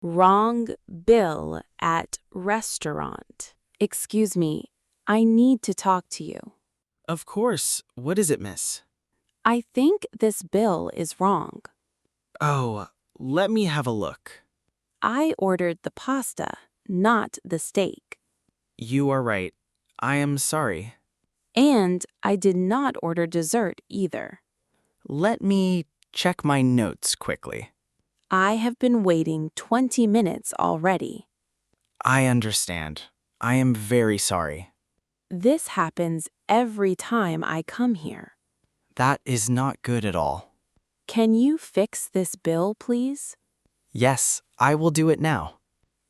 Wrong bill at restaurant. Excuse me, I need to talk to you. Of course. What is it, miss? I think this bill is wrong. Oh, let me have a look. I ordered the pasta, not the steak. You are right. I am sorry. And I did not order dessert either. Let me check my notes quickly. I have been waiting 20 minutes already. I understand. I am very sorry. This happens every time I come here. That is not good at all. Can you fix this bill, please? Yes, I will do it now.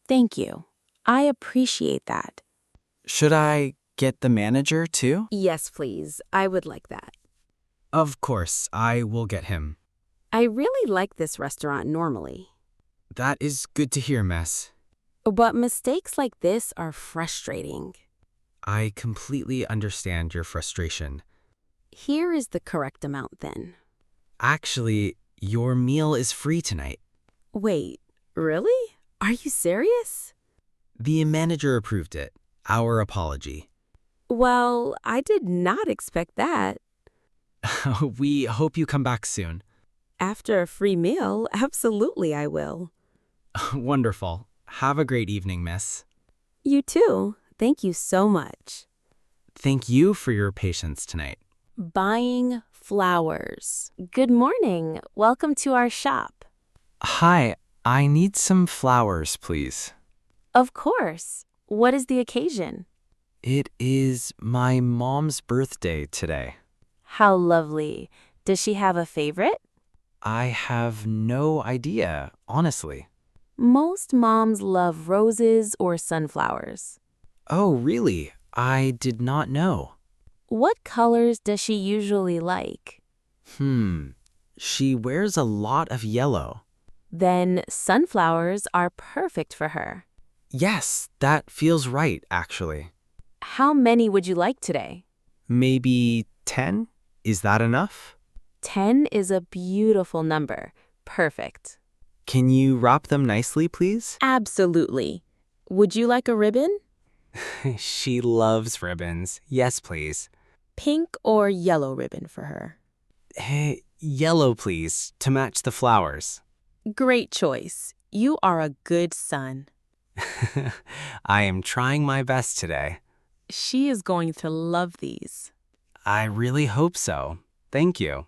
Thank you. I appreciate that. Should I get the manager too? Yes, please. I would like that. Of course, I will get him. I really like this restaurant normally. That is good to hear, miss. But mistakes like this are frustrating. I completely understand your frustration. Here is the correct amount then. Actually, your meal is free tonight. Wait, really? Are you serious? The manager approved it. Our apology. Well, I did not expect that. We hope you come back soon. After a free meal, absolutely I will. Wonderful. Have a great evening, miss. You too. Thank you so much. Thank you for your patience tonight. Buying flowers. Good morning. Welcome to our shop. Hi, I need some flowers, please. Of course. What is the occasion? It is my mom's birthday today. How lovely. Does she have a favorite? I have no idea, honestly. Most moms love roses or sunflowers. Oh, really? I did not know. What colors does she usually like? She wears a lot of yellow. Then sunflowers are perfect for her. Yes, that feels right, actually. How many would you like today? Maybe 10? Is that enough? 10 is a beautiful number. Perfect. Can you wrap them nicely, please? Absolutely. Would you like a ribbon? She loves ribbons. Yes, please. Pink or yellow ribbon for her? Hey, yellow, please, to match the flowers. Great choice. You are a good son. I am trying my best today. She is going to love these. I really hope so. Thank you.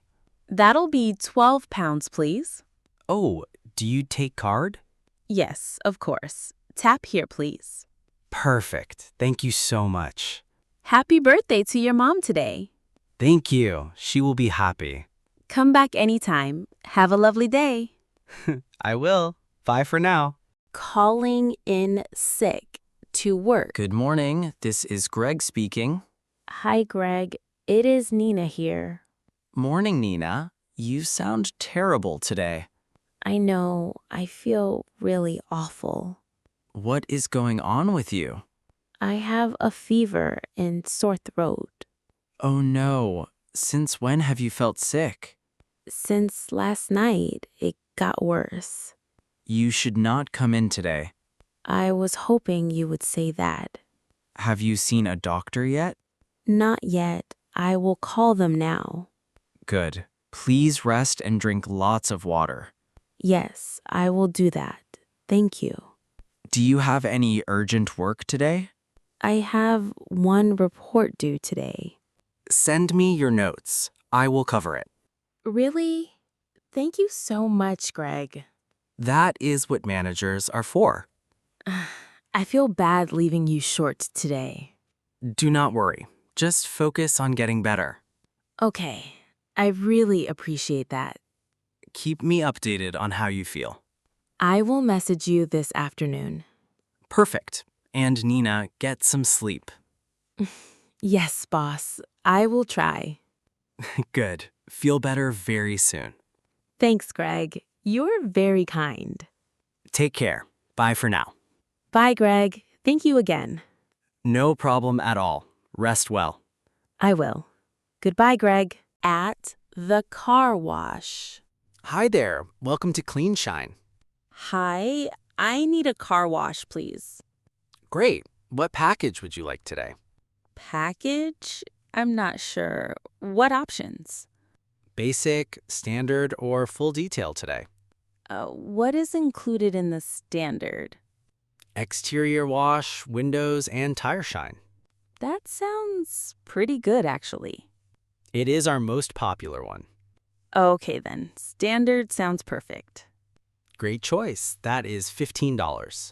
That'll be 12 pounds, please. Oh, do you take card? Yes, of course. Tap here, please. Perfect. Thank you so much. Happy birthday to your mom today. Thank you. She will be happy. Come back anytime. Have a lovely day. I will. Bye for now. Calling in sick to work. Good morning. This is Greg speaking. Hi, Greg. It is Nina here. Morning, Nina. You sound terrible today. I know. I feel really awful. What is going on with you? I have a fever and sore throat. Oh no. Since when have you felt sick? Since last night, it got worse. You should not come in today. I was hoping you would say that. Have you seen a doctor yet? Not yet. I will call them now. Good. Please rest and drink lots of water. Yes, I will do that. Thank you. Do you have any urgent work today? I have one report due today. Send me your notes. I will cover it. Really? Thank you so much, Greg. That is what managers are for. I feel bad leaving you short today. Do not worry. Just focus on getting better. Okay, I really appreciate that. Keep me updated on how you feel. I will message you this afternoon. Perfect. And Nina, get some sleep. Yes, boss. I will try. Good. Feel better very soon. Thanks, Greg. You're very kind. Take care. Bye for now. Bye, Greg. Thank you again. No problem at all. Rest well. I will. Goodbye, Greg. At the car wash. Hi there. Welcome to Clean Shine. Hi, I need a car wash, please. Great. What package would you like today? Package? I'm not sure. What options? Basic, standard, or full detail today? What is included in the standard? Exterior wash, windows, and tire shine. That sounds pretty good, actually. It is our most popular one. Okay, then. Standard sounds perfect. Great choice. That is $15.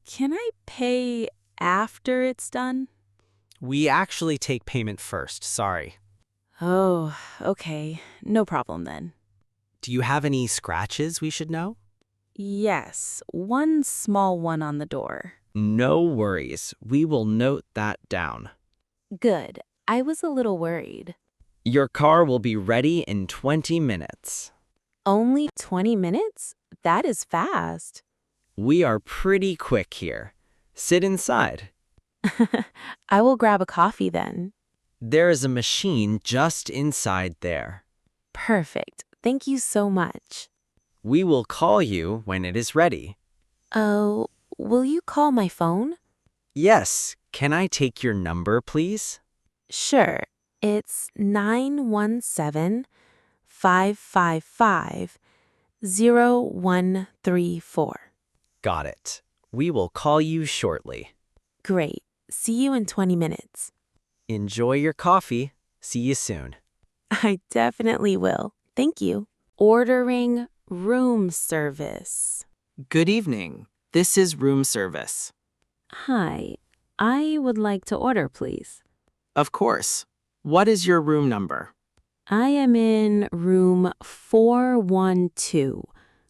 Can I pay after it's done? We actually take payment first, sorry. Oh, okay. No problem then. Do you have any scratches we should know? Yes, one small one on the door. No worries. We will note that down. Good. I was a little worried. Your car will be ready in 20 minutes. Only 20 minutes? That is fast. We are pretty quick here. Sit inside. I will grab a coffee then. There is a machine just inside there. Perfect. Thank you so much. We will call you when it is ready. Oh, will you call my phone? Yes, can I take your number, please? Sure. It's 917-555-0134. Got it. We will call you shortly. Great. See you in 20 minutes. Enjoy your coffee. See you soon. I definitely will. Thank you. Ordering room service. Good evening. This is room service. Hi. I would like to order, please. Of course. What is your room number? I am in room 412,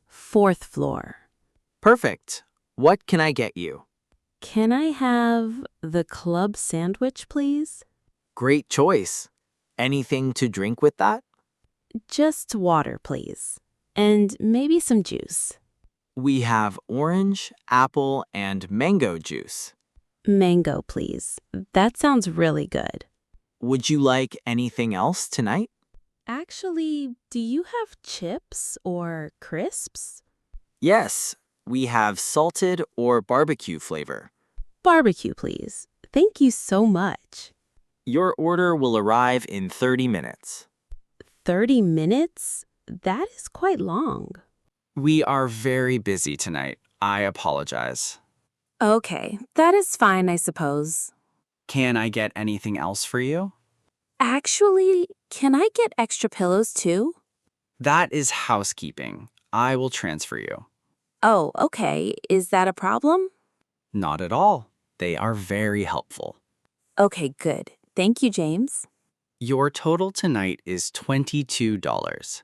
fourth floor. Perfect. What can I get you? Can I have the club sandwich, please? Great choice. Anything to drink with that? Just water, please. And maybe some juice. We have orange, apple, and mango juice. Mango, please. That sounds really good. Would you like anything else tonight? Actually, do you have chips or crisps? Yes, we have salted or barbecue flavor. Barbecue, please. Thank you so much. Your order will arrive in 30 minutes. 30 minutes? That is quite long. We are very busy tonight. I apologize. Okay, that is fine, I suppose. Can I get anything else for you? Actually, can I get extra pillows too? That is housekeeping. I will transfer you. Oh, okay. Is that a problem? Not at all. They are very helpful. Okay, good. Thank you, James. Your total tonight is $22.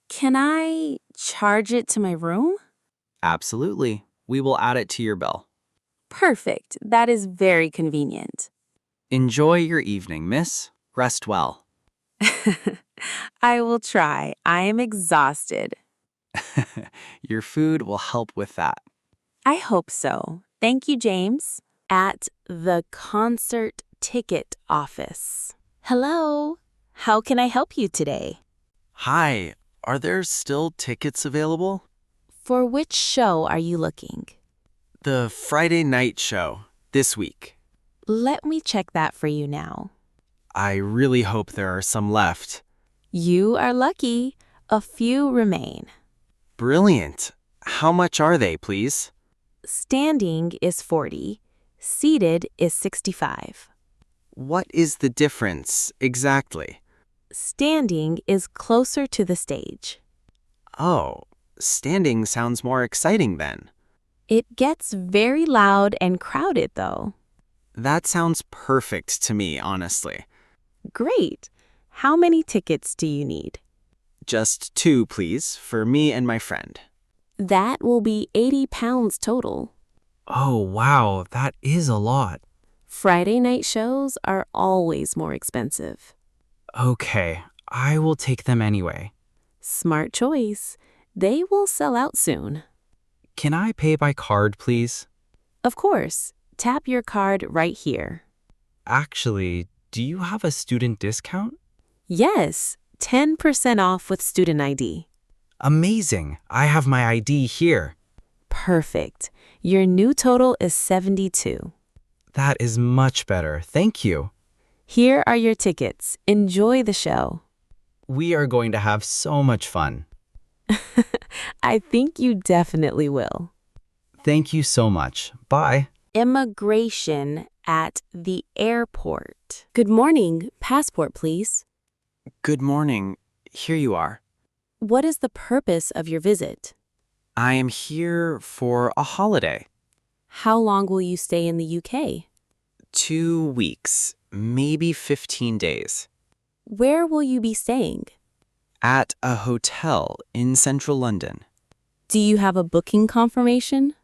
Can I charge it to my room? Absolutely. We will add it to your bill. Perfect. That is very convenient. Enjoy your evening, miss. Rest well. I will try. I am exhausted. Your food will help with that. I hope so. Thank you, James. At the concert ticket office. Hello. How can I help you today? Hi, are there still tickets available? For which show are you looking? The Friday night show, this week. Let me check that for you now. I really hope there are some left. You are lucky. A few remain. Brilliant. How much are they, please? Standing is 40. Seated is 65. What is the difference exactly? Standing is closer to the stage. Oh, standing sounds more exciting then. It gets very loud and crowded, though. That sounds perfect to me, honestly. Great. How many tickets do you need? Just 2, please, for me and my friend. That will be £80 total. Oh, wow, that is a lot. Friday night shows are always more expensive. Okay, I will take them anyway. Smart choice. They will sell out soon. Can I pay by card, please? Of course. Tap your card right here. Actually, do you have a student discount? Yes, 10% off with student ID. Amazing. I have my ID here. Perfect. Your new total is 72. That is much better. Thank you. Here are your tickets. Enjoy the show. We are going to have so much fun. I think you definitely will. Thank you so much. Bye. Immigration at the airport. Good morning. Passport, please. Good morning. Here you are. What is the purpose of your visit? I am here for a holiday. How long will you stay in the UK? 2 weeks, maybe 15 days. Where will you be staying? At a hotel in central London. Do you have a booking confirmation?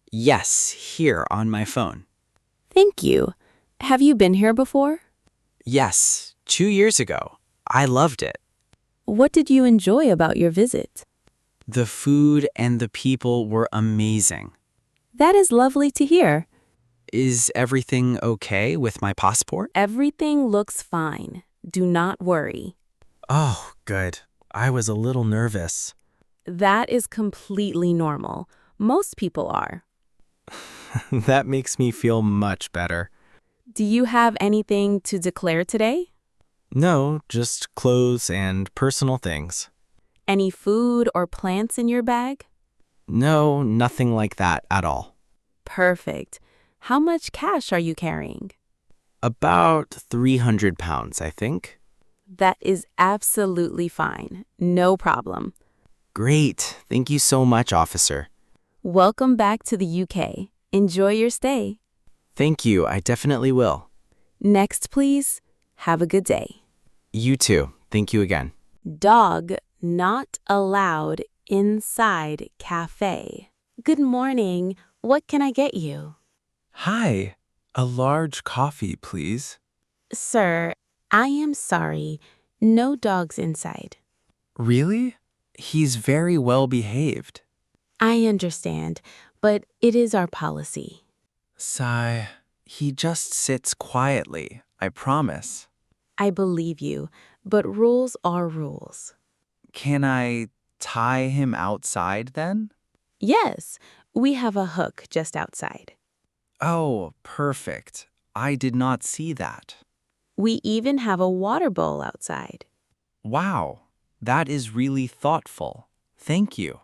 Yes, here on my phone. Thank you. Have you been here before? Yes, 2 years ago. I loved it. What did you enjoy about your visit? The food and the people were amazing. That is lovely to hear. Is everything okay with my passport? Everything looks fine. Do not worry. Oh, good. I was a little nervous. That is completely normal. Most people are. That makes me feel much better. Do you have anything to declare today? No, just clothes and personal things. Any food or plants in your bag? No, nothing like that at all. Perfect. How much cash are you carrying? About 300 pounds, I think. That is absolutely fine. No problem. Great. Thank you so much, officer. Welcome back to the UK. Enjoy your stay. Thank you. I definitely will. Next, please. Have a good day. You too. Thank you again. Dog not allowed inside cafe. Good morning. What can I get you? Hi, a large coffee, please. Sir, I am sorry. No dogs inside. Really? He's very well behaved. I understand, but it is our policy. Sigh, he just sits quietly, I promise. I believe you, but rules are rules. Can I tie him outside then? Yes, we have a hook just outside. Oh, perfect. I did not see that. We even have a water bowl outside. Wow, that is really thoughtful. Thank you.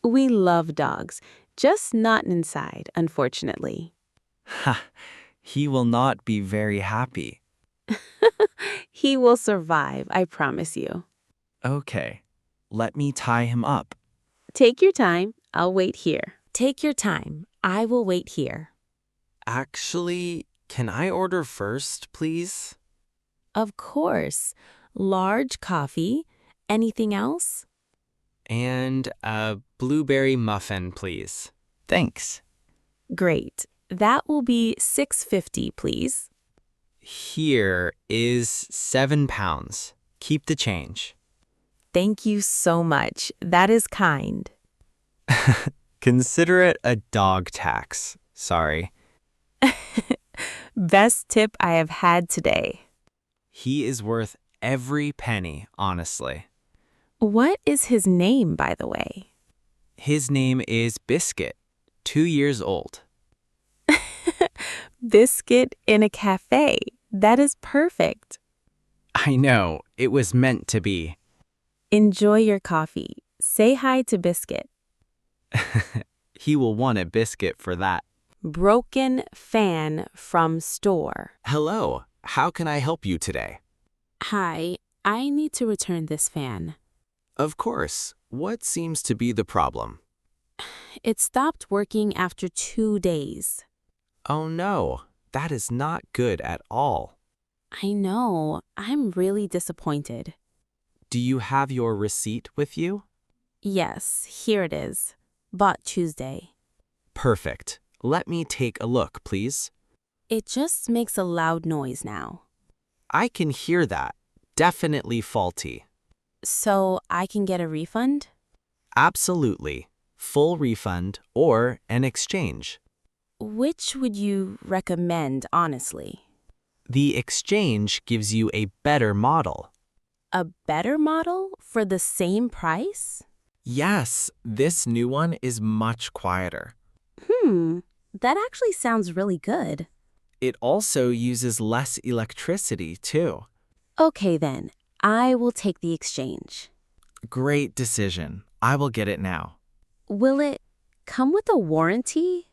We love dogs, just not inside, unfortunately. Ha, he will not be very happy. He will survive, I promise you. Okay, let me tie him up. Take your time, I'll wait here. Take your time, I will wait here. Actually, can I order first, please? Of course. Large coffee. Anything else? And a blueberry muffin, please. Thanks. Great. That will be $6.50, please. Here is 7 pounds. Keep the change. Thank you so much. That is kind. Consider it a dog tax. Sorry. Best tip I have had today. He is worth every penny, honestly. What is his name, by the way? His name is Biscuit, 2 years old. Biscuit in a cafe. That is perfect. I know, it was meant to be. Enjoy your coffee. Say hi to Biscuit. He will want a biscuit for that. Broken fan from store. Hello, how can I help you today? Hi, I need to return this fan. Of course. What seems to be the problem? It stopped working after 2 days. Oh no, that is not good at all. I know. I'm really disappointed. Do you have your receipt with you? Yes, here it is. Bought Tuesday. Perfect. Let me take a look, please. It just makes a loud noise now. I can hear that. Definitely faulty. So I can get a refund? Absolutely. Full refund or an exchange. Which would you recommend, honestly? The exchange gives you a better model. A better model for the same price? Yes, this new one is much quieter. That actually sounds really good. It also uses less electricity, too. Okay then, I will take the exchange. Great decision. I will get it now. Will it come with a warranty?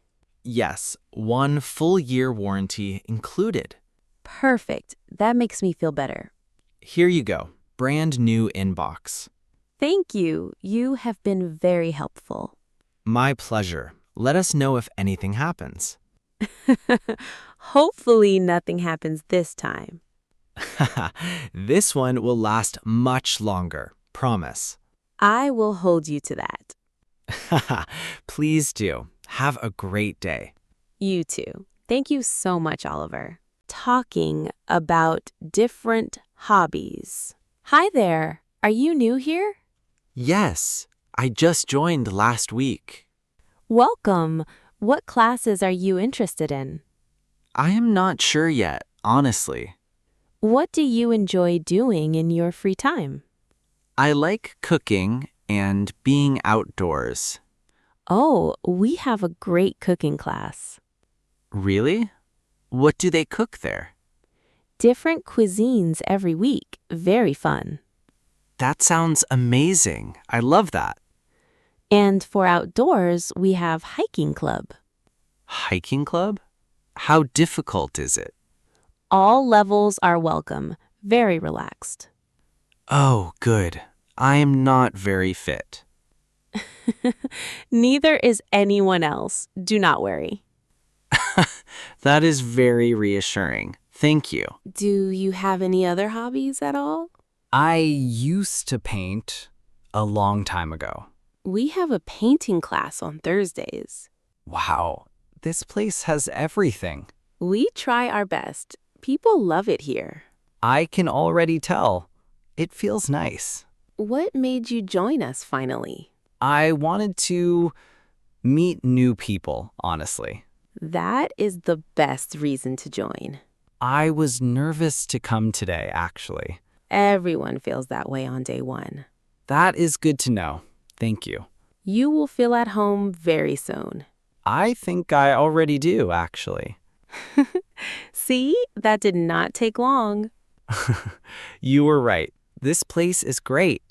Yes, 1 full-year warranty included. Perfect. That makes me feel better. Here you go. Brand new inbox. Thank you. You have been very helpful. My pleasure. Let us know if anything happens. Hopefully nothing happens this time. This one will last much longer. Promise. I will hold you to that. Please do. Have a great day. You too. Thank you so much, Oliver. Talking about different hobbies. Hi there. Are you new here? Yes, I just joined last week. Welcome. What classes are you interested in? I am not sure yet, honestly. What do you enjoy doing in your free time? I like cooking and being outdoors. Oh, we have a great cooking class. Really? What do they cook there? Different cuisines every week. Very fun. That sounds amazing. I love that. And for outdoors, we have hiking club. Hiking club? How difficult is it? All levels are welcome. Very relaxed. Oh, good. I am not very fit. Neither is anyone else. Do not worry. That is very reassuring. Thank you. Do you have any other hobbies at all? I used to paint a long time ago. We have a painting class on Thursdays. Wow, this place has everything. We try our best. People love it here. I can already tell. It feels nice. What made you join us finally? I wanted to meet new people, honestly. That is the best reason to join. I was nervous to come today, actually. Everyone feels that way on day one. That is good to know. Thank you. You will feel at home very soon. I think I already do, actually. See, that did not take long. You were right. This place is great.